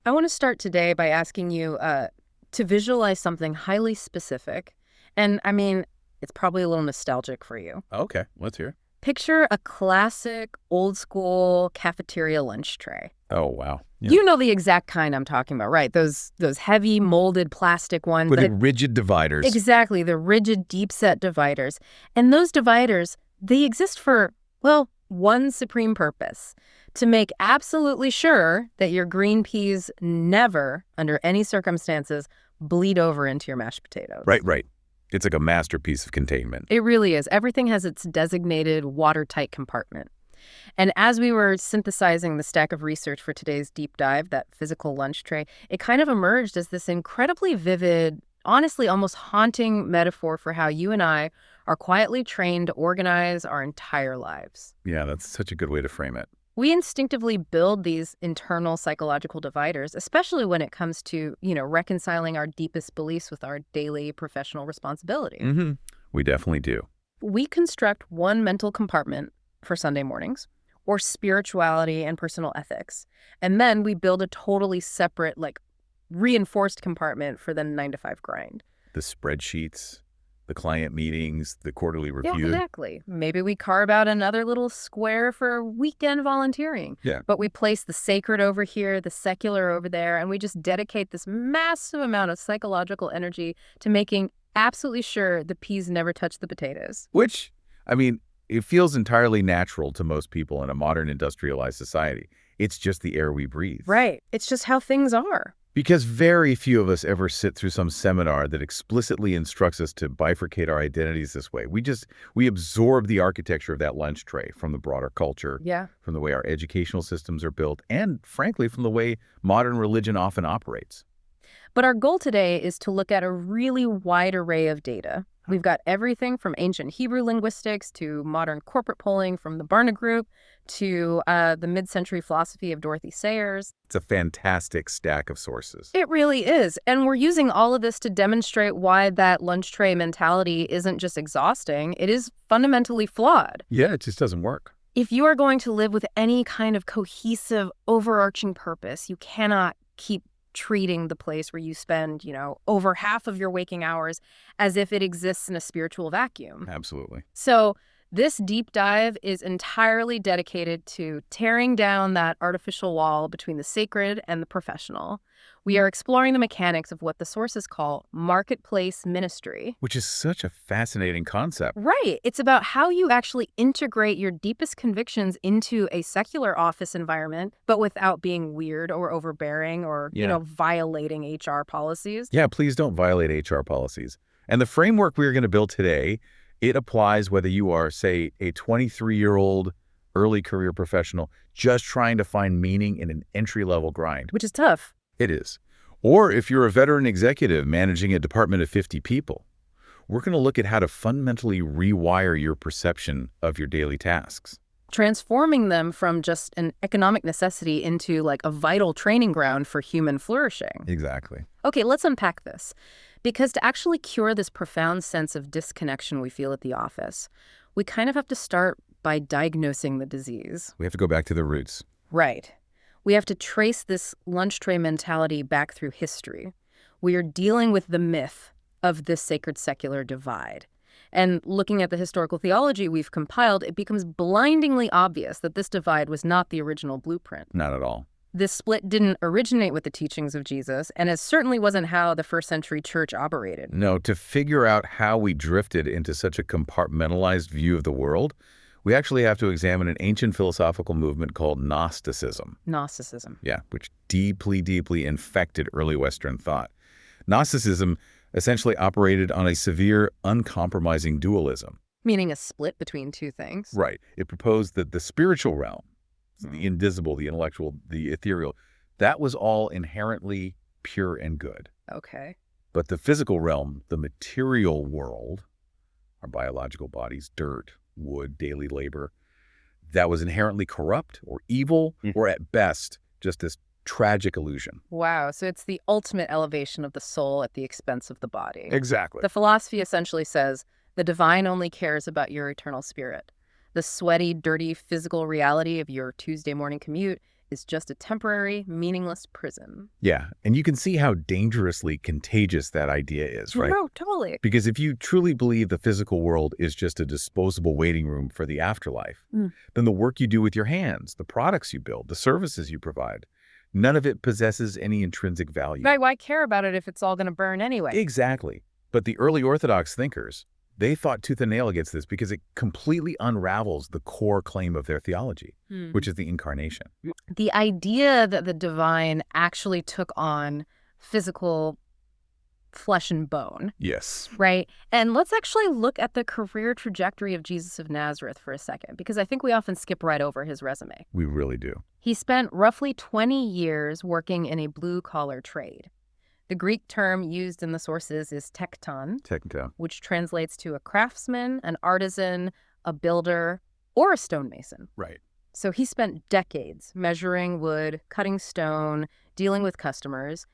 I want to start today by asking you to visualize something highly specific. And I mean, it's probably a little nostalgic for you. Okay, let's hear it. Picture a classic old school cafeteria lunch tray. Oh, wow. Yeah. You know the exact kind I'm talking about, right? Those heavy molded plastic ones. With the rigid dividers. Exactly, the rigid deep set dividers. And those dividers, they exist for, well, one supreme purpose: to make absolutely sure that your green peas never, under any circumstances, bleed over into your mashed potatoes. Right. It's like a masterpiece of containment. It really is. Everything has its designated watertight compartment. And as we were synthesizing the stack of research for today's deep dive, that physical lunch tray, it kind of emerged as this incredibly vivid, honestly almost haunting metaphor for how you and I are quietly trained to organize our entire lives. Yeah, that's such a good way to frame it. We instinctively build these internal psychological dividers, especially when it comes to, reconciling our deepest beliefs with our daily professional responsibility. Mm-hmm. We definitely do. We construct one mental compartment for Sunday mornings, or spirituality and personal ethics. And then we build a totally separate, reinforced compartment for the 9-to-5 grind. The spreadsheets, the client meetings, the quarterly review. Yeah, exactly. Maybe we carve out another little square for weekend volunteering. Yeah. But we place the sacred over here, the secular over there, and we just dedicate this massive amount of psychological energy to making absolutely sure the peas never touch the potatoes. Which, it feels entirely natural to most people in a modern industrialized society. It's just the air we breathe. Right. It's just how things are. Because very few of us ever sit through some seminar that explicitly instructs us to bifurcate our identities this way. We absorb the architecture of that lunch tray from the broader culture, from the way our educational systems are built, and frankly, from the way modern religion often operates. But our goal today is to look at a really wide array of data. We've got everything from ancient Hebrew linguistics to modern corporate polling from the Barna Group to the mid-century philosophy of Dorothy Sayers. It's a fantastic stack of sources. It really is. And we're using all of this to demonstrate why that lunch tray mentality isn't just exhausting. It is fundamentally flawed. Yeah, it just doesn't work. If you are going to live with any kind of cohesive, overarching purpose, you cannot keep treating the place where you spend, over half of your waking hours as if it exists in a spiritual vacuum. Absolutely. So this deep dive is entirely dedicated to tearing down that artificial wall between the sacred and the professional. We are exploring the mechanics of what the sources call marketplace ministry. Which is such a fascinating concept. Right. It's about how you actually integrate your deepest convictions into a secular office environment, but without being weird or overbearing or, violating HR policies. Yeah, please don't violate HR policies. And the framework we're going to build today, it applies whether you are, say, a 23-year-old early career professional just trying to find meaning in an entry-level grind. Which is tough. It is. Or if you're a veteran executive managing a department of 50 people, we're going to look at how to fundamentally rewire your perception of your daily tasks. Transforming them from just an economic necessity into a vital training ground for human flourishing. Exactly. Okay, let's unpack this. Because to actually cure this profound sense of disconnection we feel at the office, we kind of have to start by diagnosing the disease. We have to go back to the roots. Right. We have to trace this lunch tray mentality back through history. We are dealing with the myth of this sacred-secular divide. And looking at the historical theology we've compiled, it becomes blindingly obvious that this divide was not the original blueprint. Not at all. This split didn't originate with the teachings of Jesus, and it certainly wasn't how the first century church operated. No, to figure out how we drifted into such a compartmentalized view of the world, we actually have to examine an ancient philosophical movement called Gnosticism. Gnosticism. Yeah, which deeply infected early Western thought. Gnosticism essentially operated on a severe, uncompromising dualism. Meaning a split between two things. Right. It proposed that the spiritual realm, the invisible, the intellectual, the ethereal, that was all inherently pure and good. Okay. But the physical realm, the material world, our biological bodies, dirt, wood, daily labor, that was inherently corrupt or evil, or at best, just this tragic illusion. Wow. So it's the ultimate elevation of the soul at the expense of the body. Exactly. The philosophy essentially says the divine only cares about your eternal spirit. The sweaty, dirty, physical reality of your Tuesday morning commute is just a temporary, meaningless prison. Yeah, and you can see how dangerously contagious that idea is, right? No, totally. Because if you truly believe the physical world is just a disposable waiting room for the afterlife, then the work you do with your hands, the products you build, the services you provide, none of it possesses any intrinsic value. Right, why care about it if it's all going to burn anyway? Exactly. But the early Orthodox thinkers, they fought tooth and nail against this because it completely unravels the core claim of their theology, which is the incarnation. The idea that the divine actually took on physical flesh and bone. Yes. Right? And let's actually look at the career trajectory of Jesus of Nazareth for a second, because I think we often skip right over his resume. We really do. He spent roughly 20 years working in a blue-collar trade. The Greek term used in the sources is tekton, which translates to a craftsman, an artisan, a builder, or a stonemason. Right. So he spent decades measuring wood, cutting stone, dealing with customers,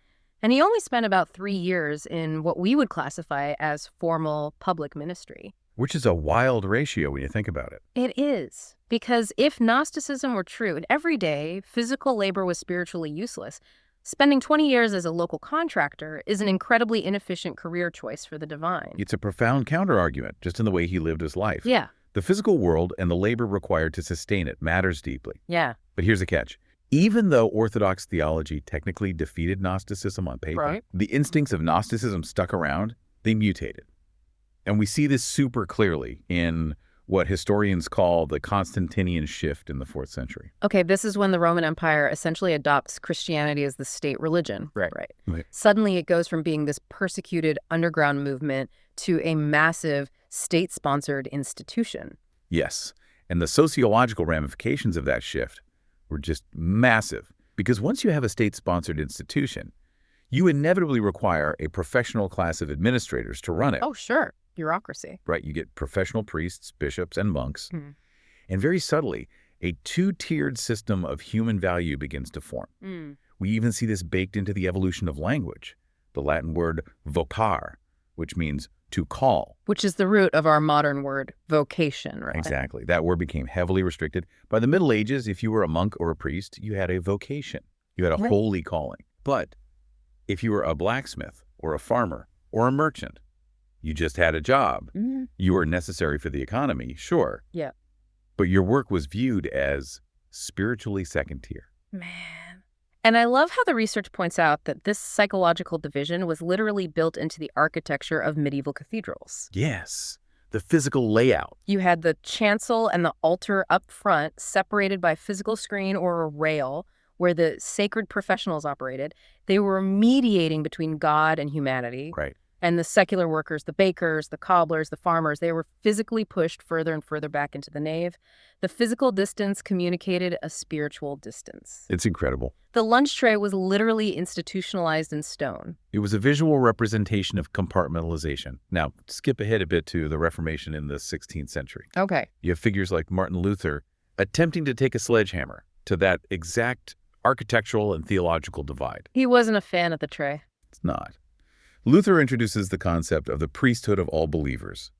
and he only spent about 3 years in what we would classify as formal public ministry. Which is a wild ratio when you think about it. It is, because if Gnosticism were true and every day physical labor was spiritually useless, spending 20 years as a local contractor is an incredibly inefficient career choice for the divine. It's a profound counterargument, just in the way he lived his life. Yeah. The physical world and the labor required to sustain it matters deeply. Yeah. But here's the catch. Even though Orthodox theology technically defeated Gnosticism on paper, the instincts of Gnosticism stuck around, they mutated. And we see this super clearly in what historians call the Constantinian shift in the 4th century. Okay, this is when the Roman Empire essentially adopts Christianity as the state religion. Right. Suddenly it goes from being this persecuted underground movement to a massive state-sponsored institution. Yes, and the sociological ramifications of that shift were just massive. Because once you have a state-sponsored institution, you inevitably require a professional class of administrators to run it. Oh, sure. Bureaucracy. Right, you get professional priests, bishops, and monks. And very subtly, a two-tiered system of human value begins to form. We even see this baked into the evolution of language. The Latin word vocar, which means to call. Which is the root of our modern word vocation, right? Exactly. That word became heavily restricted. By the Middle Ages, if you were a monk or a priest, you had a vocation. You had a holy calling. But if you were a blacksmith or a farmer or a merchant, you just had a job. You were necessary for the economy, sure. Yeah. But your work was viewed as spiritually second tier. Man. And I love how the research points out that this psychological division was literally built into the architecture of medieval cathedrals. Yes. The physical layout. You had the chancel and the altar up front, separated by a physical screen or a rail, where the sacred professionals operated. They were mediating between God and humanity. Right. And the secular workers, the bakers, the cobblers, the farmers, they were physically pushed further and further back into the nave. The physical distance communicated a spiritual distance. It's incredible. The lunch tray was literally institutionalized in stone. It was a visual representation of compartmentalization. Now, skip ahead a bit to the Reformation in the 16th century. Okay. You have figures like Martin Luther attempting to take a sledgehammer to that exact architectural and theological divide. He wasn't a fan of the tray. It's not. Luther introduces the concept of the priesthood of all believers.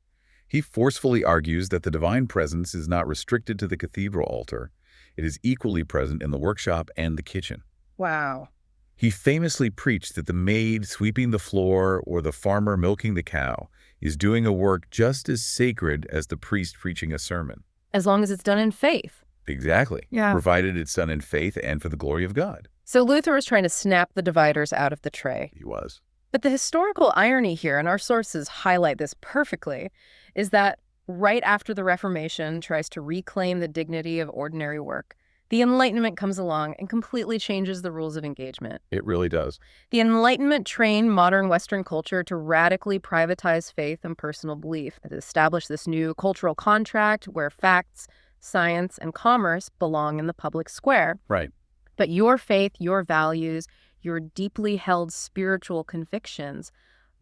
He forcefully argues that the divine presence is not restricted to the cathedral altar. It is equally present in the workshop and the kitchen. Wow. He famously preached that the maid sweeping the floor or the farmer milking the cow is doing a work just as sacred as the priest preaching a sermon. As long as it's done in faith. Exactly. Yeah. Provided it's done in faith and for the glory of God. So Luther was trying to snap the dividers out of the tray. He was. But the historical irony here, and our sources highlight this perfectly, is that right after the Reformation tries to reclaim the dignity of ordinary work, the Enlightenment comes along and completely changes the rules of engagement. It really does. The Enlightenment trained modern Western culture to radically privatize faith and personal belief, and to establish this new cultural contract where facts, science, and commerce belong in the public square. Right. But your faith, your values, your deeply held spiritual convictions,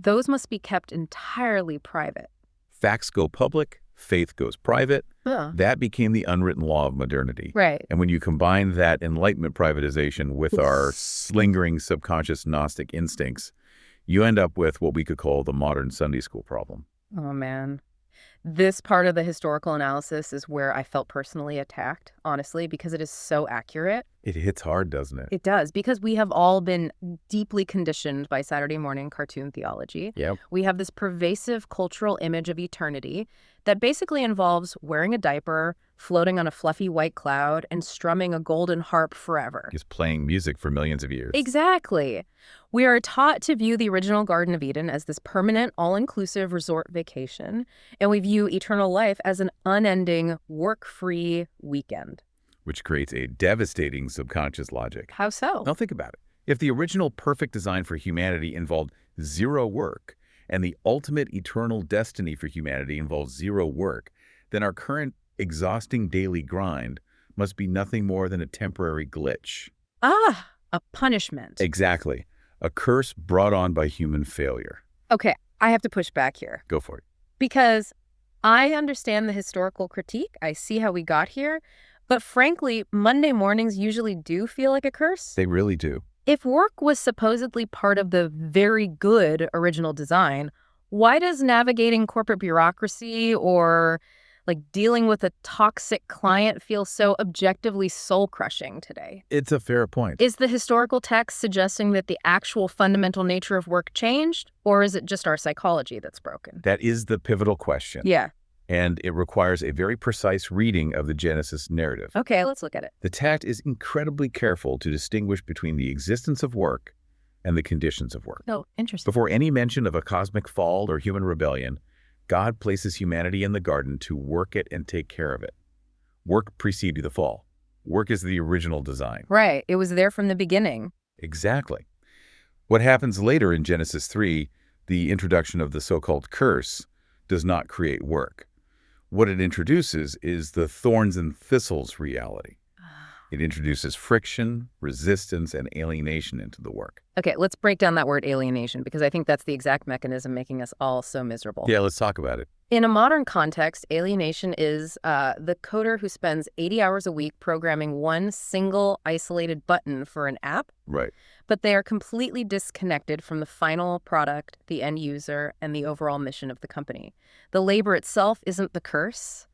those must be kept entirely private. Facts go public, faith goes private. That became the unwritten law of modernity. Right. And when you combine that Enlightenment privatization with our lingering subconscious Gnostic instincts, you end up with what we could call the modern Sunday school problem. Oh, man. This part of the historical analysis is where I felt personally attacked, honestly, because it is so accurate. It hits hard, doesn't it? It does, because we have all been deeply conditioned by Saturday morning cartoon theology. Yep. We have this pervasive cultural image of eternity that basically involves wearing a diaper, floating on a fluffy white cloud, and strumming a golden harp forever. Just playing music for millions of years. Exactly. We are taught to view the original Garden of Eden as this permanent, all-inclusive resort vacation, and we view eternal life as an unending, work-free weekend. Which creates a devastating subconscious logic. How so? Now think about it. If the original perfect design for humanity involved zero work, and the ultimate eternal destiny for humanity involves zero work, then our current exhausting daily grind must be nothing more than a temporary glitch. Ah, a punishment. Exactly. A curse brought on by human failure. Okay, I have to push back here. Go for it. Because I understand the historical critique. I see how we got here. But frankly, Monday mornings usually do feel like a curse. They really do. If work was supposedly part of the very good original design, why does navigating corporate bureaucracy or dealing with a toxic client feel so objectively soul-crushing today? It's a fair point. Is the historical text suggesting that the actual fundamental nature of work changed, or is it just our psychology that's broken? That is the pivotal question. Yeah. And it requires a very precise reading of the Genesis narrative. Okay, let's look at it. The text is incredibly careful to distinguish between the existence of work and the conditions of work. Oh, interesting. Before any mention of a cosmic fall or human rebellion, God places humanity in the garden to work it and take care of it. Work preceded the fall. Work is the original design. Right. It was there from the beginning. Exactly. What happens later in Genesis 3, the introduction of the so-called curse, does not create work. What it introduces is the thorns and thistles reality. It introduces friction, resistance, and alienation into the work. Okay, let's break down that word alienation, because I think that's the exact mechanism making us all so miserable. Yeah, let's talk about it. In a modern context, alienation is the coder who spends 80 hours a week programming one single isolated button for an app. Right. But they are completely disconnected from the final product, the end user, and the overall mission of the company. The labor itself isn't the curse.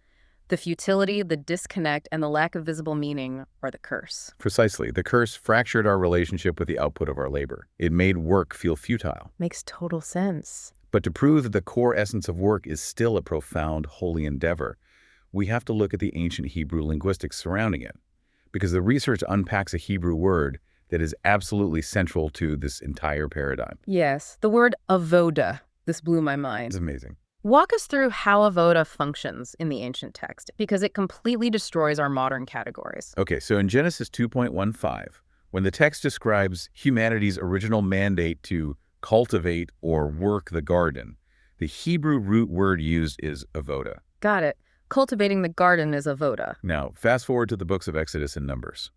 The futility, the disconnect, and the lack of visible meaning are the curse. Precisely. The curse fractured our relationship with the output of our labor. It made work feel futile. Makes total sense. But to prove that the core essence of work is still a profound, holy endeavor, we have to look at the ancient Hebrew linguistics surrounding it, because the research unpacks a Hebrew word that is absolutely central to this entire paradigm. Yes, the word avoda. This blew my mind. It's amazing. Walk us through how avoda functions in the ancient text, because it completely destroys our modern categories. Okay, so in Genesis 2.15, when the text describes humanity's original mandate to cultivate or work the garden, the Hebrew root word used is avoda. Got it. Cultivating the garden is avoda. Now, fast forward to the books of Exodus and Numbers.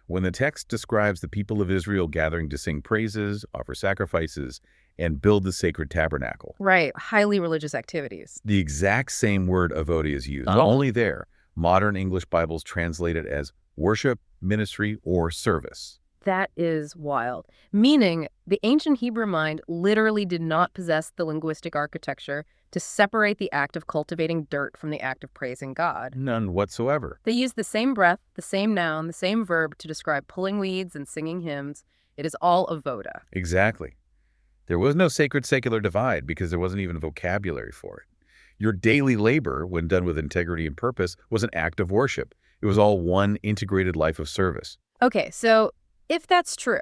When the text describes the people of Israel gathering to sing praises, offer sacrifices, and build the sacred tabernacle. Right, highly religious activities. The exact same word avoda is used. Not only there, modern English Bibles translate it as worship, ministry, or service. That is wild. Meaning, the ancient Hebrew mind literally did not possess the linguistic architecture to separate the act of cultivating dirt from the act of praising God. None whatsoever. They used the same breath, the same noun, the same verb to describe pulling weeds and singing hymns. It is all avoda. Exactly. There was no sacred secular divide because there wasn't even a vocabulary for it. Your daily labor, when done with integrity and purpose, was an act of worship. It was all one integrated life of service. Okay, so if that's true,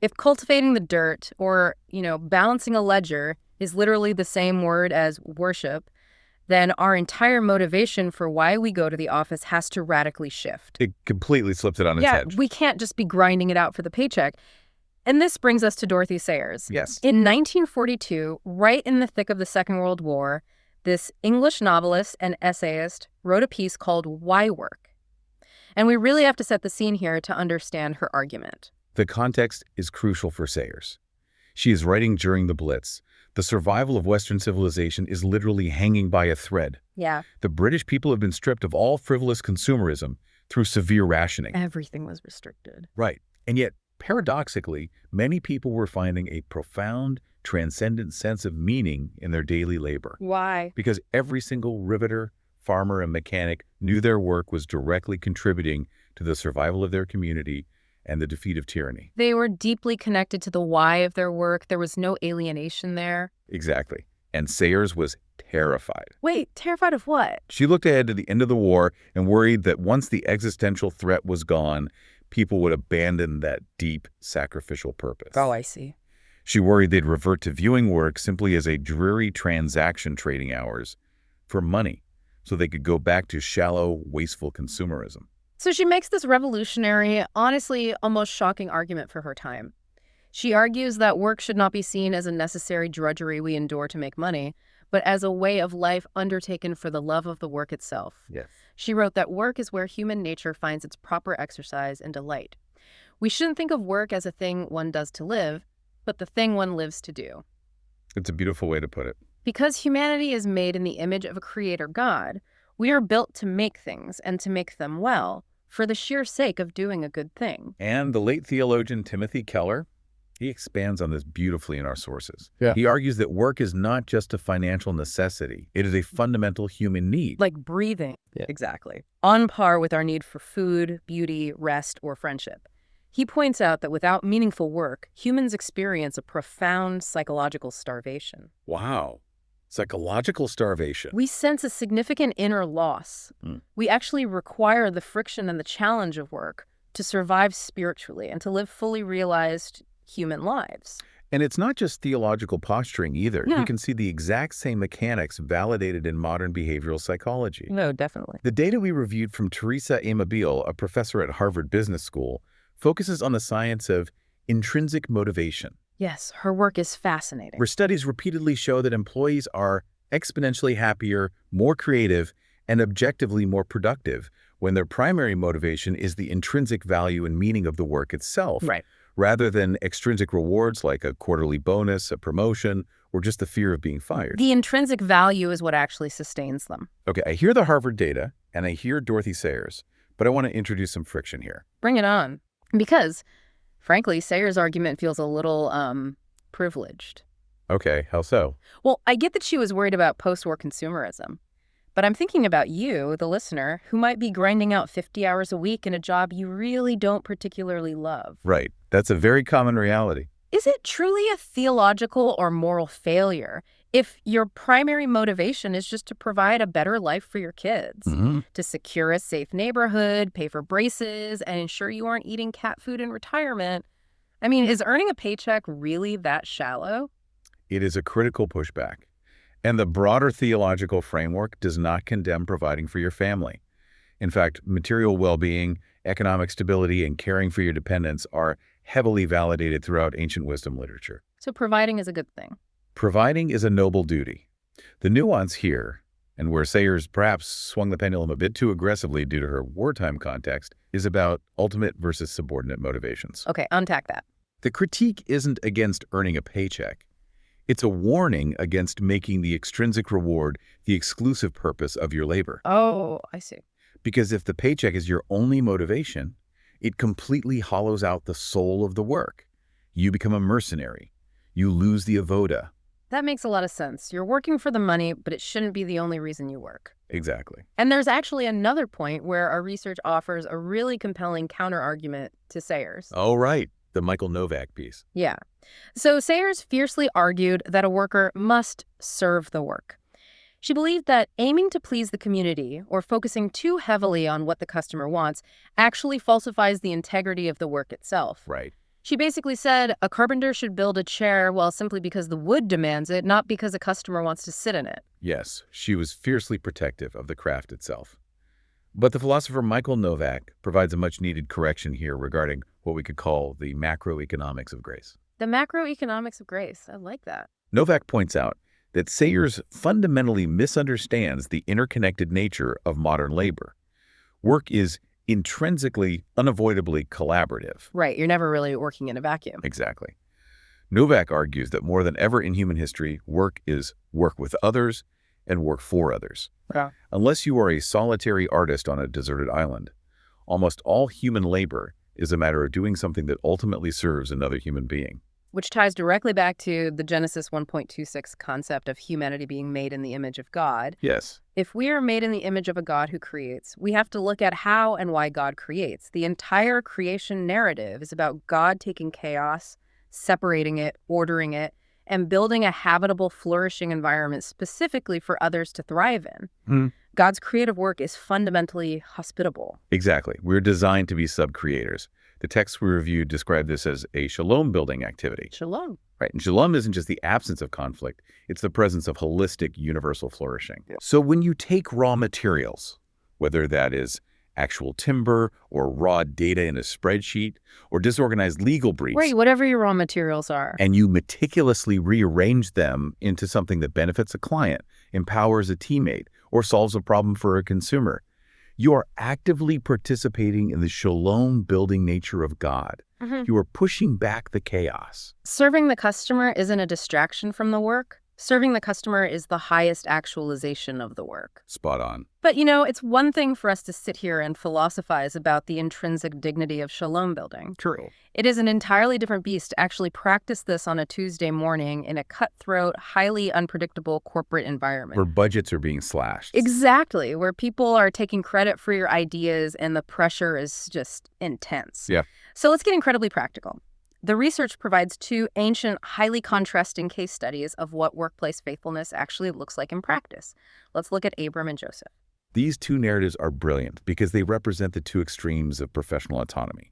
if cultivating the dirt or, balancing a ledger is literally the same word as worship, then our entire motivation for why we go to the office has to radically shift. It completely slips it on its head. Yeah, we can't just be grinding it out for the paycheck. And this brings us to Dorothy Sayers. Yes. In 1942, right in the thick of the Second World War, this English novelist and essayist wrote a piece called Why Work? And we really have to set the scene here to understand her argument. The context is crucial for Sayers. She is writing during the Blitz. The survival of Western civilization is literally hanging by a thread. Yeah. The British people have been stripped of all frivolous consumerism through severe rationing. Everything was restricted. Right. And yet, Paradoxically, many people were finding a profound, transcendent sense of meaning in their daily labor. Why? Because every single riveter, farmer, and mechanic knew their work was directly contributing to the survival of their community and the defeat of tyranny. They were deeply connected to the why of their work. There was no alienation there. Exactly. And Sayers was terrified. Wait, terrified of what? She looked ahead to the end of the war and worried that once the existential threat was gone, people would abandon that deep, sacrificial purpose. Oh, I see. She worried they'd revert to viewing work simply as a dreary transaction trading hours for money so they could go back to shallow, wasteful consumerism. So she makes this revolutionary, honestly, almost shocking argument for her time. She argues that work should not be seen as a necessary drudgery we endure to make money, but as a way of life undertaken for the love of the work itself. Yes. She wrote that work is where human nature finds its proper exercise and delight. We shouldn't think of work as a thing one does to live, but the thing one lives to do. It's a beautiful way to put it. Because humanity is made in the image of a creator God, we are built to make things and to make them well, for the sheer sake of doing a good thing. And the late theologian Timothy Keller, he expands on this beautifully in our sources. Yeah. He argues that work is not just a financial necessity. It is a fundamental human need. Like breathing. Yeah. Exactly. On par with our need for food, beauty, rest, or friendship. He points out that without meaningful work, humans experience a profound psychological starvation. Wow. Psychological starvation. We sense a significant inner loss. We actually require the friction and the challenge of work to survive spiritually and to live fully realized human lives. And it's not just theological posturing either. Yeah. You can see the exact same mechanics validated in modern behavioral psychology. No, definitely. The data we reviewed from Teresa Amabile, a professor at Harvard Business School, focuses on the science of intrinsic motivation, Yes, her work is fascinating. where studies repeatedly show that employees are exponentially happier, more creative, and objectively more productive when their primary motivation is the intrinsic value and meaning of the work itself, Right. rather than extrinsic rewards like a quarterly bonus, a promotion, or just the fear of being fired. The intrinsic value is what actually sustains them. Okay, I hear the Harvard data, and I hear Dorothy Sayers, but I want to introduce some friction here. Bring it on. Because, frankly, Sayers' argument feels a little, privileged. Okay, how so? Well, I get that she was worried about post-war consumerism. But I'm thinking about you, the listener, who might be grinding out 50 hours a week in a job you really don't particularly love. Right, that's a very common reality. Is it truly a theological or moral failure if your primary motivation is just to provide a better life for your kids, to secure a safe neighborhood, pay for braces, and ensure you aren't eating cat food in retirement? I mean, is earning a paycheck really that shallow? It is a critical pushback. And the broader theological framework does not condemn providing for your family. In fact, material well-being, economic stability, and caring for your dependents are heavily validated throughout ancient wisdom literature. So providing is a good thing. Providing is a noble duty. The nuance here, and where Sayers perhaps swung the pendulum a bit too aggressively due to her wartime context, is about ultimate versus subordinate motivations. Okay, untack that. The critique isn't against earning a paycheck. It's a warning against making the extrinsic reward the exclusive purpose of your labor. Oh, I see. Because if the paycheck is your only motivation, it completely hollows out the soul of the work. You become a mercenary. You lose the avoda. That makes a lot of sense. You're working for the money, but it shouldn't be the only reason you work. Exactly. And there's actually another point where our research offers a really compelling counterargument to Sayers. Oh, right. The Michael Novak piece. Yeah. So Sayers fiercely argued that a worker must serve the work. She believed that aiming to please the community or focusing too heavily on what the customer wants actually falsifies the integrity of the work itself. Right. She basically said a carpenter should build a chair, well, simply because the wood demands it, not because a customer wants to sit in it. Yes, she was fiercely protective of the craft itself. But the philosopher Michael Novak provides a much-needed correction here regarding what we could call the macroeconomics of grace. The macroeconomics of grace. I like that. Novak points out that Sayers fundamentally misunderstands the interconnected nature of modern labor. Work is intrinsically, unavoidably collaborative. Right. You're never really working in a vacuum. Exactly. Novak argues that more than ever in human history, work is work with others and work for others. Yeah. Unless you are a solitary artist on a deserted island, almost all human labor is a matter of doing something that ultimately serves another human being. Which ties directly back to the Genesis 1.26 concept of humanity being made in the image of God. Yes. If we are made in the image of a God who creates, we have to look at how and why God creates. The entire creation narrative is about God taking chaos, separating it, ordering it, and building a habitable, flourishing environment specifically for others to thrive in. God's creative work is fundamentally hospitable. Exactly. We're designed to be sub-creators. The text we reviewed described this as a shalom-building activity. Shalom. Right. And shalom isn't just the absence of conflict. It's the presence of holistic, universal flourishing. Yeah. So when you take raw materials, whether that is actual timber or raw data in a spreadsheet or disorganized legal briefs. Right, whatever your raw materials are. And you meticulously rearrange them into something that benefits a client, empowers a teammate, or solves a problem for a consumer. You are actively participating in the shalom-building nature of God. You are pushing back the chaos. Serving the customer isn't a distraction from the work. Serving the customer is the highest actualization of the work. Spot on. But, it's one thing for us to sit here and philosophize about the intrinsic dignity of shalom building. True. It is an entirely different beast to actually practice this on a Tuesday morning in a cutthroat, highly unpredictable corporate environment. Where budgets are being slashed. Exactly, where people are taking credit for your ideas and the pressure is just intense. Yeah. So let's get incredibly practical. The research provides two ancient, highly contrasting case studies of what workplace faithfulness actually looks like in practice. Let's look at Abram and Joseph. These two narratives are brilliant because they represent the two extremes of professional autonomy.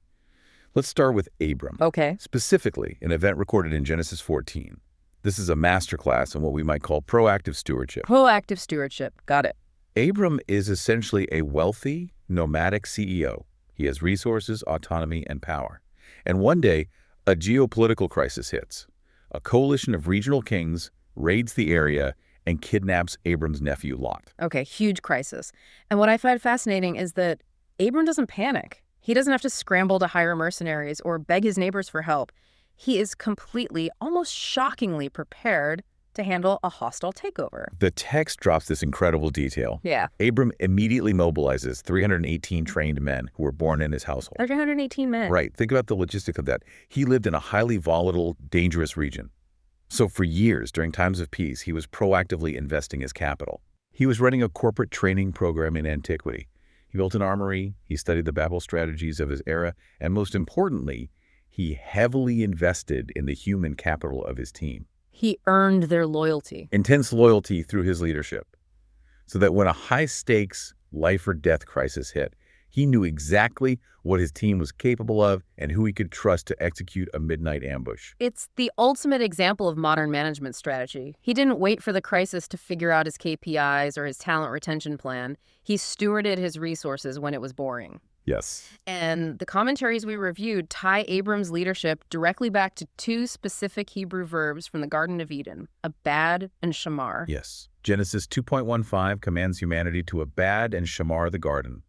Let's start with Abram. Okay. Specifically, an event recorded in Genesis 14. This is a masterclass in what we might call proactive stewardship. Proactive stewardship. Got it. Abram is essentially a wealthy, nomadic CEO. He has resources, autonomy, and power. And one day, a geopolitical crisis hits. A coalition of regional kings raids the area and kidnaps Abram's nephew, Lot. Okay, huge crisis. And what I find fascinating is that Abram doesn't panic. He doesn't have to scramble to hire mercenaries or beg his neighbors for help. He is completely, almost shockingly prepared to handle a hostile takeover. The text drops this incredible detail. Yeah. Abram immediately mobilizes 318 trained men who were born in his household. 318 men. Right. Think about the logistics of that. He lived in a highly volatile, dangerous region. So for years, during times of peace, he was proactively investing his capital. He was running a corporate training program in antiquity. He built an armory, he studied the battle strategies of his era, and most importantly, he heavily invested in the human capital of his team. He earned their loyalty. Intense loyalty through his leadership. So that when a high-stakes life or death crisis hit, he knew exactly what his team was capable of and who he could trust to execute a midnight ambush. It's the ultimate example of modern management strategy. He didn't wait for the crisis to figure out his KPIs or his talent retention plan. He stewarded his resources when it was boring. Yes. And the commentaries we reviewed tie Abram's leadership directly back to two specific Hebrew verbs from the Garden of Eden, abad and shamar. Yes. Genesis 2.15 commands humanity to abad and shamar the garden.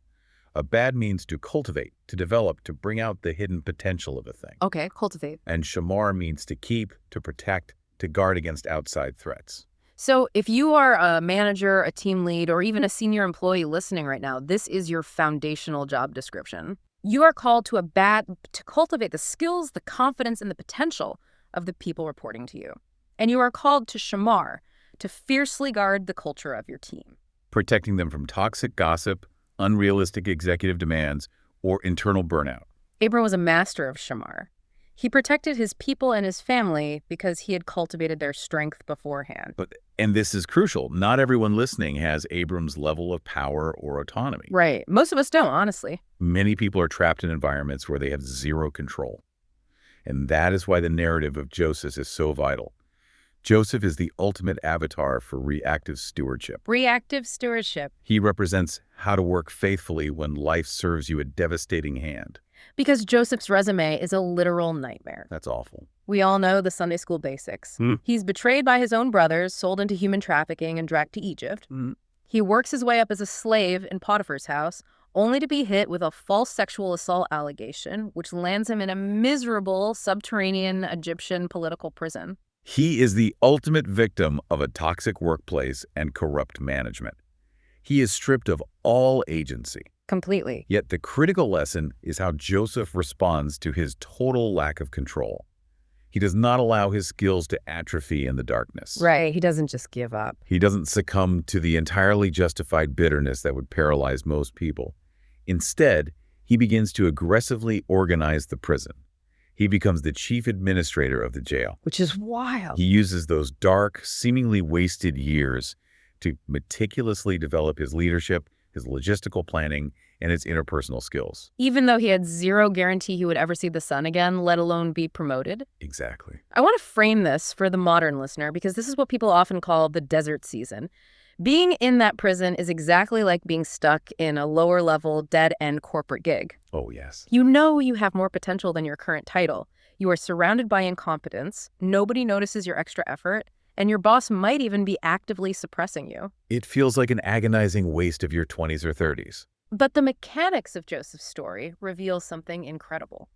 Abad means to cultivate, to develop, to bring out the hidden potential of a thing. Okay, cultivate. And shamar means to keep, to protect, to guard against outside threats. So if you are a manager, a team lead, or even a senior employee listening right now, this is your foundational job description. You are called to to cultivate the skills, the confidence, and the potential of the people reporting to you. And you are called to shamar, to fiercely guard the culture of your team. Protecting them from toxic gossip, unrealistic executive demands, or internal burnout. Abram was a master of shamar. He protected his people and his family because he had cultivated their strength beforehand. And this is crucial. Not everyone listening has Abram's level of power or autonomy. Right. Most of us don't, honestly. Many people are trapped in environments where they have zero control. And that is why the narrative of Joseph is so vital. Joseph is the ultimate avatar for reactive stewardship. Reactive stewardship. He represents how to work faithfully when life serves you a devastating hand. Because Joseph's resume is a literal nightmare. That's awful. We all know the Sunday school basics. He's betrayed by his own brothers, sold into human trafficking, and dragged to Egypt. He works his way up as a slave in Potiphar's house, only to be hit with a false sexual assault allegation, which lands him in a miserable subterranean Egyptian political prison. He is the ultimate victim of a toxic workplace and corrupt management. He is stripped of all agency. Completely. Yet the critical lesson is how Joseph responds to his total lack of control. He does not allow his skills to atrophy in the darkness. Right. He doesn't just give up. He doesn't succumb to the entirely justified bitterness that would paralyze most people. Instead, he begins to aggressively organize the prison. He becomes the chief administrator of the jail. Which is wild. He uses those dark, seemingly wasted years to meticulously develop his leadership, his logistical planning, and his interpersonal skills. Even though he had zero guarantee he would ever see the sun again, let alone be promoted. Exactly. I want to frame this for the modern listener because this is what people often call the desert season. Being in that prison is exactly like being stuck in a lower-level, dead-end corporate gig. Oh, yes. You know you have more potential than your current title. You are surrounded by incompetence, nobody notices your extra effort, and your boss might even be actively suppressing you. It feels like an agonizing waste of your 20s or 30s. But the mechanics of Joseph's story reveal something incredible.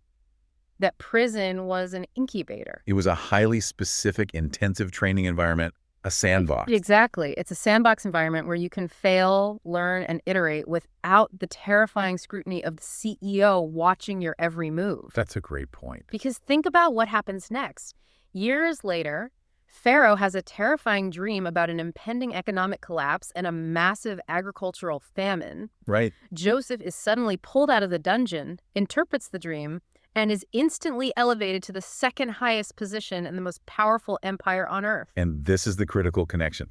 That prison was an incubator. It was a highly specific, intensive training environment, a sandbox. Exactly. It's a sandbox environment where you can fail, learn, and iterate without the terrifying scrutiny of the CEO watching your every move. That's a great point. Because think about what happens next. Years later, Pharaoh has a terrifying dream about an impending economic collapse and a massive agricultural famine. Right. Joseph is suddenly pulled out of the dungeon, interprets the dream, and is instantly elevated to the second highest position in the most powerful empire on earth. And this is the critical connection.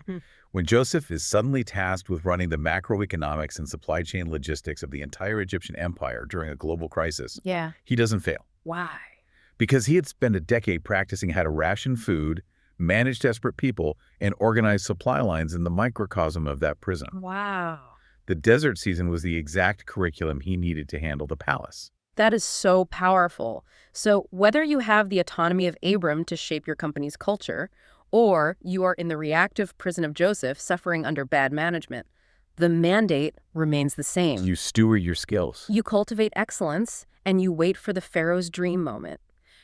When Joseph is suddenly tasked with running the macroeconomics and supply chain logistics of the entire Egyptian empire during a global crisis, he doesn't fail. Why? Because he had spent a decade practicing how to ration food, manage desperate people, and organize supply lines in the microcosm of that prison. Wow. The desert season was the exact curriculum he needed to handle the palace. That is so powerful. So whether you have the autonomy of Abram to shape your company's culture, or you are in the reactive prison of Joseph suffering under bad management, the mandate remains the same. You steward your skills. You cultivate excellence, and you wait for the Pharaoh's dream moment.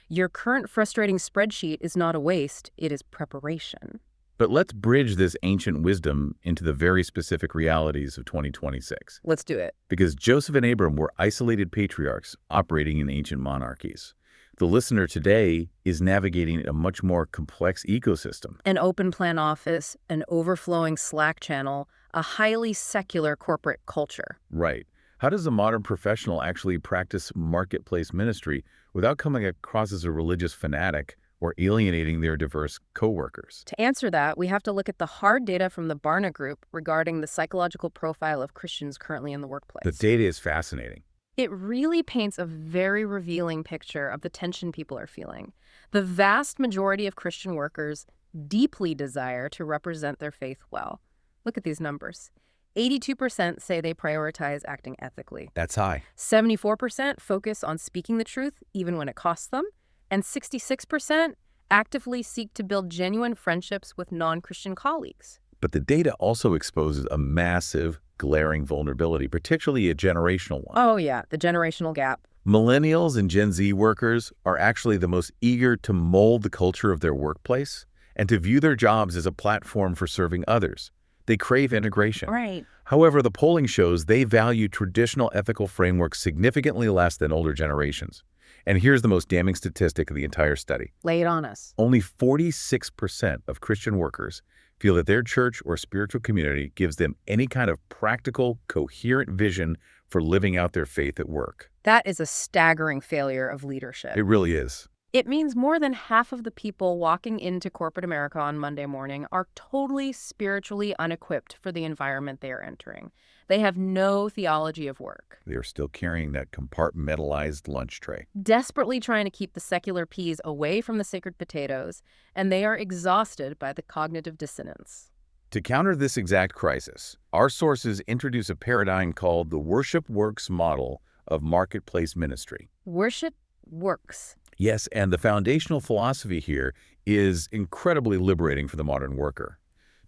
Your current frustrating spreadsheet is not a waste, it is preparation. But let's bridge this ancient wisdom into the very specific realities of 2026. Let's do it. Because Joseph and Abram were isolated patriarchs operating in ancient monarchies. The listener today is navigating a much more complex ecosystem. An open plan office, an overflowing Slack channel, a highly secular corporate culture. Right. How does a modern professional actually practice marketplace ministry without coming across as a religious fanatic or alienating their diverse coworkers? To answer that, we have to look at the hard data from the Barna Group regarding the psychological profile of Christians currently in the workplace. The data is fascinating. It really paints a very revealing picture of the tension people are feeling. The vast majority of Christian workers deeply desire to represent their faith well. Look at these numbers. 82% say they prioritize acting ethically. That's high. 74% focus on speaking the truth even when it costs them. And 66% actively seek to build genuine friendships with non-Christian colleagues. But the data also exposes a massive, glaring vulnerability, particularly a generational one. Oh yeah, the generational gap. Millennials and Gen Z workers are actually the most eager to mold the culture of their workplace and to view their jobs as a platform for serving others. They crave integration. Right. However, the polling shows they value traditional ethical frameworks significantly less than older generations. And here's the most damning statistic of the entire study. Lay it on us. Only 46% of Christian workers feel that their church or spiritual community gives them any kind of practical, coherent vision for living out their faith at work. That is a staggering failure of leadership. It really is. It means more than half of the people walking into corporate America on Monday morning are totally spiritually unequipped for the environment they are entering. They have no theology of work. They are still carrying that compartmentalized lunch tray. Desperately trying to keep the secular peas away from the sacred potatoes, and they are exhausted by the cognitive dissonance. To counter this exact crisis, our sources introduce a paradigm called the worship works model of marketplace ministry. Worship works. Yes, and the foundational philosophy here is incredibly liberating for the modern worker.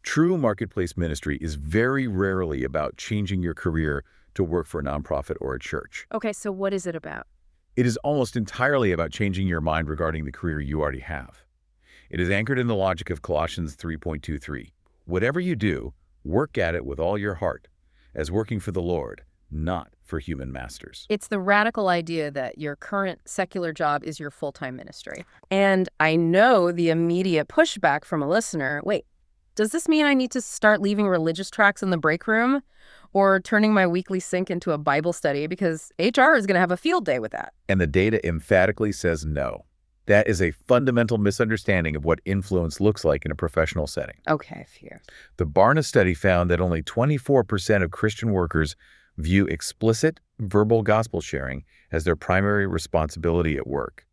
True marketplace ministry is very rarely about changing your career to work for a nonprofit or a church. Okay, so what is it about? It is almost entirely about changing your mind regarding the career you already have. It is anchored in the logic of Colossians 3.23. Whatever you do, work at it with all your heart, as working for the Lord, not for human masters. It's the radical idea that your current secular job is your full-time ministry. And I know the immediate pushback from a listener, wait, does this mean I need to start leaving religious tracts in the break room or turning my weekly sync into a Bible study because HR is going to have a field day with that? And the data emphatically says no. That is a fundamental misunderstanding of what influence looks like in a professional setting. Okay, phew. The Barna study found that only 24% of Christian workers view explicit verbal gospel sharing as their primary responsibility at work.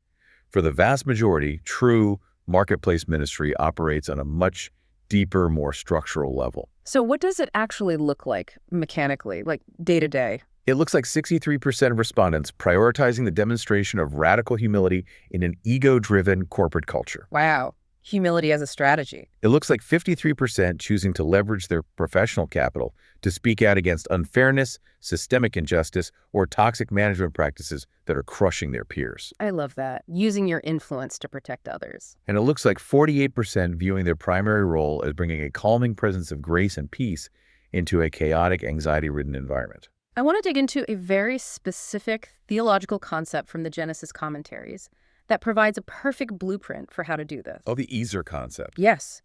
For the vast majority, true marketplace ministry operates on a much deeper, more structural level. So what does it actually look like mechanically, like day to day? It looks like 63% of respondents prioritizing the demonstration of radical humility in an ego-driven corporate culture. Wow. Humility as a strategy. It looks like 53% choosing to leverage their professional capital to speak out against unfairness, systemic injustice, or toxic management practices that are crushing their peers. I love that. Using your influence to protect others. And it looks like 48% viewing their primary role as bringing a calming presence of grace and peace into a chaotic, anxiety-ridden environment. I want to dig into a very specific theological concept from the Genesis commentaries that provides a perfect blueprint for how to do this. Oh, the Ezer concept. Yes.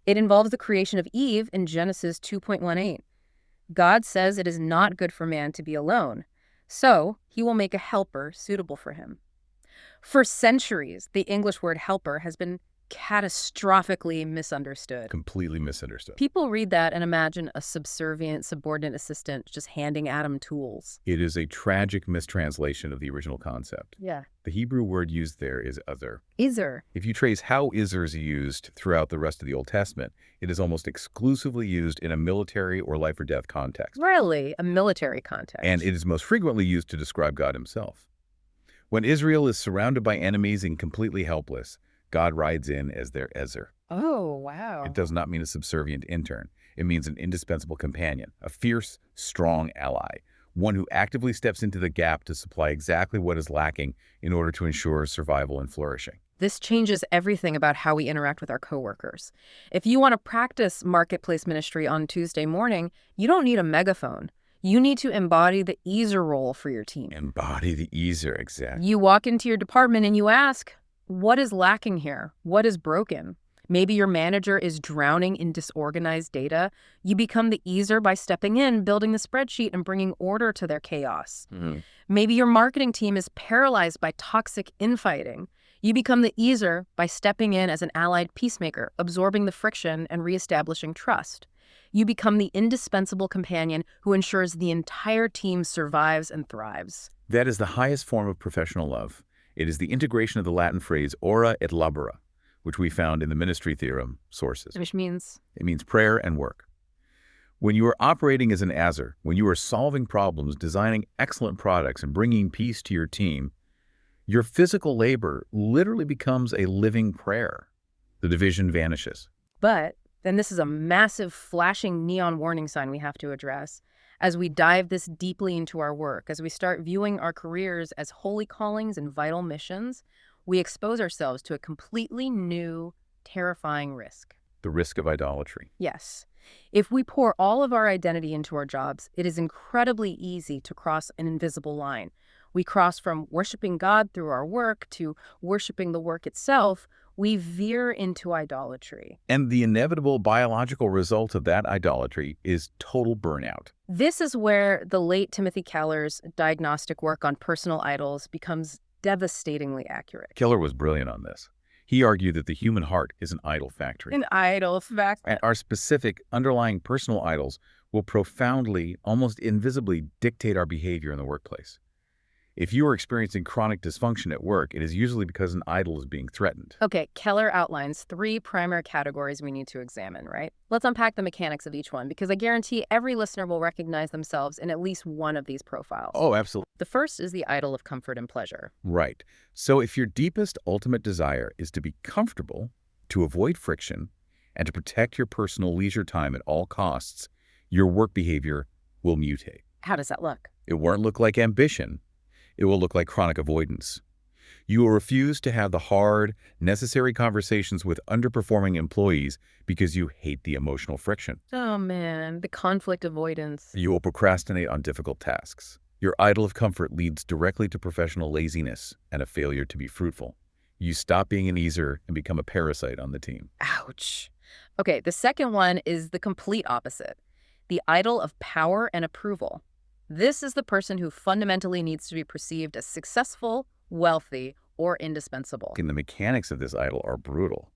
It involves the creation of Eve in Genesis 2:18. God says it is not good for man to be alone, so he will make a helper suitable for him. For centuries, the English word helper has been catastrophically misunderstood. Completely misunderstood. People read that and imagine a subservient, subordinate assistant just handing Adam tools. It is a tragic mistranslation of the original concept. Yeah. The Hebrew word used there is Ezer. Ezer. If you trace how Ezer is used throughout the rest of the Old Testament, it is almost exclusively used in a military or life or death context. Really? A military context. And it is most frequently used to describe God himself. When Israel is surrounded by enemies and completely helpless, God rides in as their Ezer. Oh, wow. It does not mean a subservient intern. It means an indispensable companion, a fierce, strong ally, one who actively steps into the gap to supply exactly what is lacking in order to ensure survival and flourishing. This changes everything about how we interact with our coworkers. If you want to practice marketplace ministry on Tuesday morning, you don't need a megaphone. You need to embody the Ezer role for your team. Embody the Ezer, exactly. You walk into your department and you ask, what is lacking here? What is broken? Maybe your manager is drowning in disorganized data. You become the Ezer by stepping in, building the spreadsheet, and bringing order to their chaos. Maybe your marketing team is paralyzed by toxic infighting. You become the Ezer by stepping in as an allied peacemaker, absorbing the friction and reestablishing trust. You become the indispensable companion who ensures the entire team survives and thrives. That is the highest form of professional love. It is the integration of the Latin phrase ora et labora, which we found in the ministry theorem sources. Which means? It means prayer and work. When you are operating as an Ezer, when you are solving problems, designing excellent products, and bringing peace to your team, your physical labor literally becomes a living prayer. The division vanishes. But then this is a massive flashing neon warning sign we have to address. As we dive this deeply into our work, as we start viewing our careers as holy callings and vital missions, we expose ourselves to a completely new, terrifying risk. The risk of idolatry. Yes. If we pour all of our identity into our jobs, it is incredibly easy to cross an invisible line. We cross from worshiping God through our work to worshiping the work itself. We veer into idolatry. And the inevitable biological result of that idolatry is total burnout. This is where the late Timothy Keller's diagnostic work on personal idols becomes devastatingly accurate. Keller was brilliant on this. He argued that the human heart is an idol factory. An idol factory. And our specific underlying personal idols will profoundly, almost invisibly dictate our behavior in the workplace. If you are experiencing chronic dysfunction at work, it is usually because an idol is being threatened. Okay, Keller outlines 3 primary categories we need to examine, right? Let's unpack the mechanics of each one, because I guarantee every listener will recognize themselves in at least one of these profiles. Oh, absolutely. The first is the idol of comfort and pleasure. Right. So if your deepest ultimate desire is to be comfortable, to avoid friction, and to protect your personal leisure time at all costs, your work behavior will mutate. How does that look? It won't look like ambition. It will look like chronic avoidance. You will refuse to have the hard, necessary conversations with underperforming employees because you hate the emotional friction. Oh man, the conflict avoidance. You will procrastinate on difficult tasks. Your idol of comfort leads directly to professional laziness and a failure to be fruitful. You stop being an easer and become a parasite on the team. Ouch. Okay, the second one is the complete opposite. The idol of power and approval. This is the person who fundamentally needs to be perceived as successful, wealthy, or indispensable. And the mechanics of this idol are brutal.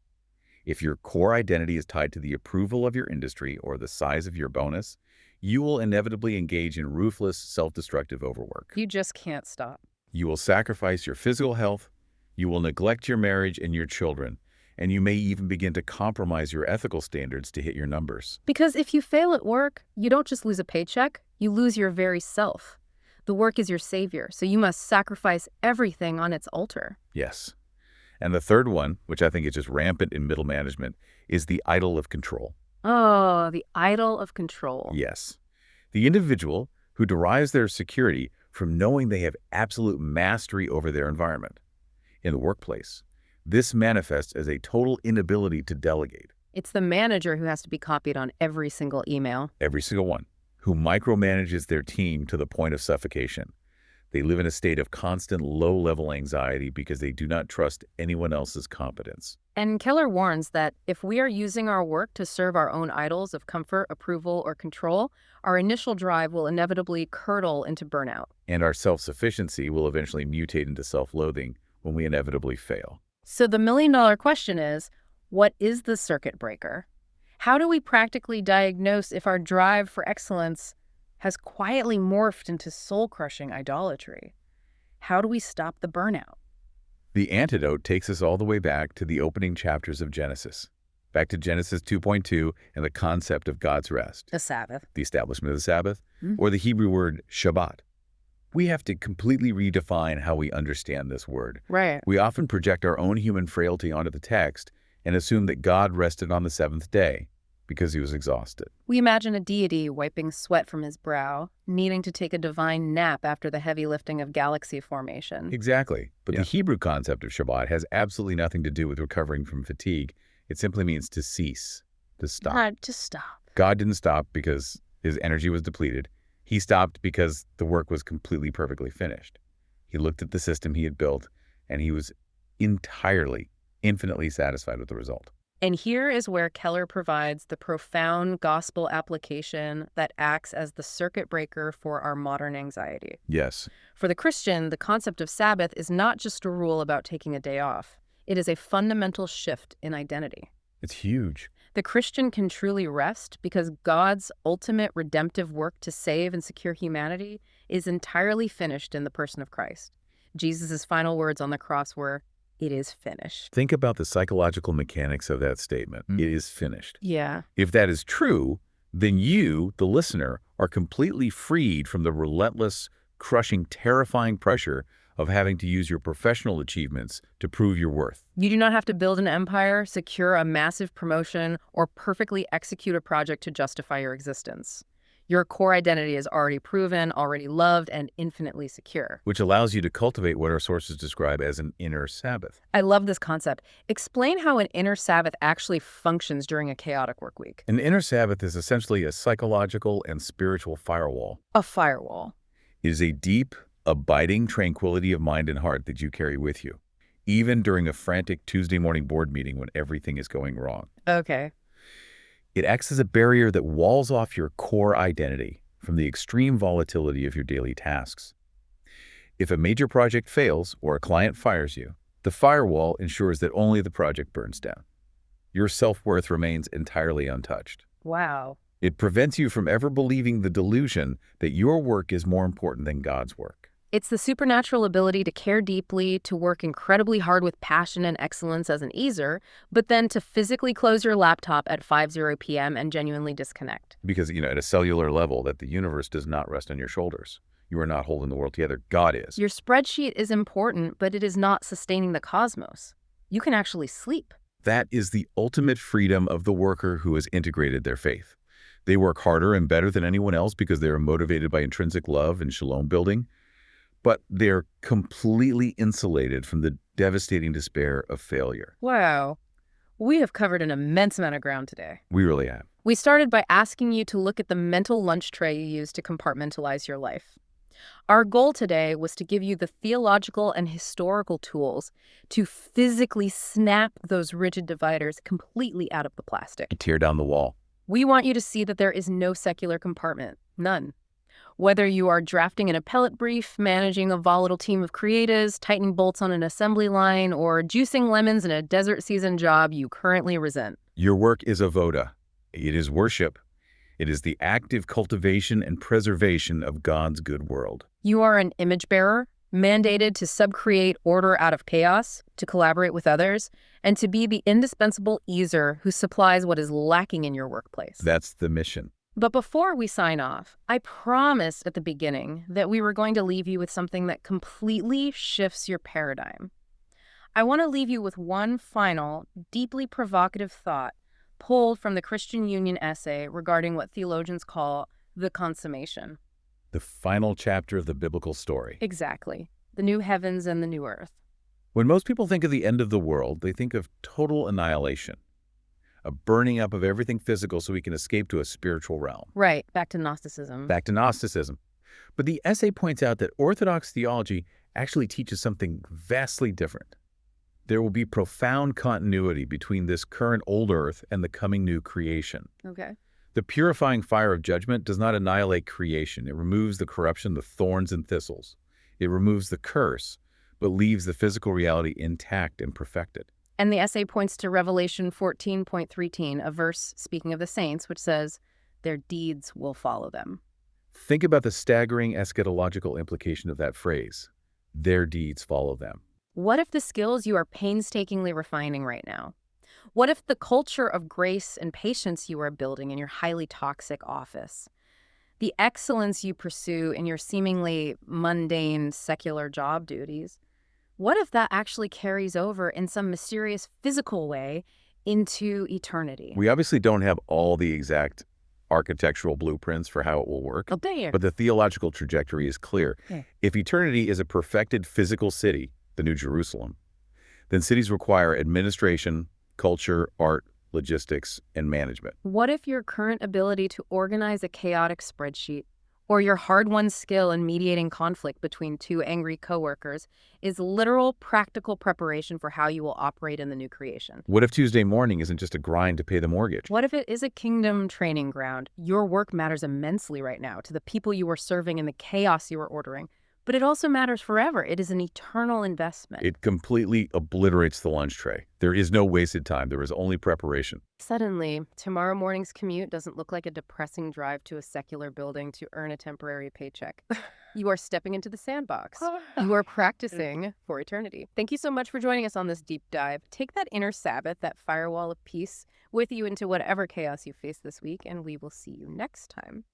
If your core identity is tied to the approval of your industry or the size of your bonus, you will inevitably engage in ruthless, self-destructive overwork. You just can't stop. You will sacrifice your physical health, you will neglect your marriage and your children, and you may even begin to compromise your ethical standards to hit your numbers. Because if you fail at work, you don't just lose a paycheck, you lose your very self. The work is your savior, so you must sacrifice everything on its altar. Yes. And the third one, which I think is just rampant in middle management, is the idol of control. Oh, the idol of control. Yes. The individual who derives their security from knowing they have absolute mastery over their environment. In the workplace, this manifests as a total inability to delegate. It's the manager who has to be copied on every single email. Every single one. Who micromanages their team to the point of suffocation. They live in a state of constant low-level anxiety because they do not trust anyone else's competence. And Keller warns that if we are using our work to serve our own idols of comfort, approval, or control, our initial drive will inevitably curdle into burnout. And our self-sufficiency will eventually mutate into self-loathing when we inevitably fail. So the million-dollar question is, what is the circuit breaker? How do we practically diagnose if our drive for excellence has quietly morphed into soul-crushing idolatry? How do we stop the burnout? The antidote takes us all the way back to the opening chapters of Genesis, back to Genesis 2.2 and the concept of God's rest. The Sabbath. The establishment of the Sabbath, or the Hebrew word Shabbat. We have to completely redefine how we understand this word. Right. We often project our own human frailty onto the text and assume that God rested on the seventh day because he was exhausted. We imagine a deity wiping sweat from his brow, needing to take a divine nap after the heavy lifting of galaxy formation. Exactly. But the Hebrew concept of Shabbat has absolutely nothing to do with recovering from fatigue. It simply means to cease, to stop. God, just stop. God didn't stop because his energy was depleted. He stopped because the work was completely perfectly finished. He looked at the system he had built, and he was entirely, infinitely satisfied with the result. And here is where Keller provides the profound gospel application that acts as the circuit breaker for our modern anxiety. Yes. For the Christian, the concept of Sabbath is not just a rule about taking a day off. It is a fundamental shift in identity. It's huge. The Christian can truly rest because God's ultimate redemptive work to save and secure humanity is entirely finished in the person of Christ. Jesus' final words on the cross were, "It is finished." Think about the psychological mechanics of that statement. It is finished. Yeah. If that is true, then you, the listener, are completely freed from the relentless, crushing, terrifying pressure of having to use your professional achievements to prove your worth. You do not have to build an empire, secure a massive promotion, or perfectly execute a project to justify your existence. Your core identity is already proven, already loved, and infinitely secure. Which allows you to cultivate what our sources describe as an inner Sabbath. I love this concept. Explain how an inner Sabbath actually functions during a chaotic work week. An inner Sabbath is essentially a psychological and spiritual firewall. A firewall. It is a deep, abiding tranquility of mind and heart that you carry with you, even during a frantic Tuesday morning board meeting when everything is going wrong. Okay. It acts as a barrier that walls off your core identity from the extreme volatility of your daily tasks. If a major project fails or a client fires you, the firewall ensures that only the project burns down. Your self-worth remains entirely untouched. Wow. It prevents you from ever believing the delusion that your work is more important than God's work. It's the supernatural ability to care deeply, to work incredibly hard with passion and excellence as an easer, but then to physically close your laptop at 5:0 p.m. and genuinely disconnect. Because, at a cellular level, that the universe does not rest on your shoulders. You are not holding the world together. God is. Your spreadsheet is important, but it is not sustaining the cosmos. You can actually sleep. That is the ultimate freedom of the worker who has integrated their faith. They work harder and better than anyone else because they are motivated by intrinsic love and shalom building. but they're completely insulated from the devastating despair of failure. Wow. We have covered an immense amount of ground today. We really have. We started by asking you to look at the mental lunch tray you use to compartmentalize your life. Our goal today was to give you the theological and historical tools to physically snap those rigid dividers completely out of the plastic. Tear down the wall. We want you to see that there is no secular compartment. None. Whether you are drafting an appellate brief, managing a volatile team of creatives, tightening bolts on an assembly line, or juicing lemons in a desert season job you currently resent. Your work is a voda. It is worship. It is the active cultivation and preservation of God's good world. You are an image bearer, mandated to subcreate order out of chaos, to collaborate with others, and to be the indispensable easer who supplies what is lacking in your workplace. That's the mission. But before we sign off, I promised at the beginning that we were going to leave you with something that completely shifts your paradigm. I want to leave you with one final, deeply provocative thought pulled from the Christian Union essay regarding what theologians call the consummation. The final chapter of the biblical story. Exactly. The new heavens and the new earth. When most people think of the end of the world, they think of total annihilation, a burning up of everything physical so we can escape to a spiritual realm. Right, back to Gnosticism. Back to Gnosticism. But the essay points out that Orthodox theology actually teaches something vastly different. There will be profound continuity between this current old earth and the coming new creation. Okay. The purifying fire of judgment does not annihilate creation. It removes the corruption, the thorns and thistles. It removes the curse, but leaves the physical reality intact and perfected. And the essay points to Revelation 14.13, a verse speaking of the saints, which says, their deeds will follow them. Think about the staggering eschatological implication of that phrase. Their deeds follow them. What if the skills you are painstakingly refining right now? What if the culture of grace and patience you are building in your highly toxic office, the excellence you pursue in your seemingly mundane secular job duties, what if that actually carries over in some mysterious physical way into eternity? We obviously don't have all the exact architectural blueprints for how it will work, but the theological trajectory is clear. If eternity is a perfected physical city, the New Jerusalem, then cities require administration, culture, art, logistics, and management. What if your current ability to organize a chaotic spreadsheet or your hard-won skill in mediating conflict between two angry coworkers is literal, practical preparation for how you will operate in the new creation? What if Tuesday morning isn't just a grind to pay the mortgage? What if it is a kingdom training ground? Your work matters immensely right now to the people you are serving and the chaos you are ordering. But it also matters forever. It is an eternal investment. It completely obliterates the lunch tray. There is no wasted time. There is only preparation. Suddenly, tomorrow morning's commute doesn't look like a depressing drive to a secular building to earn a temporary paycheck. You are stepping into the sandbox. You are practicing for eternity. Thank you so much for joining us on this deep dive. Take that inner Sabbath, that firewall of peace, with you into whatever chaos you face this week, and we will see you next time.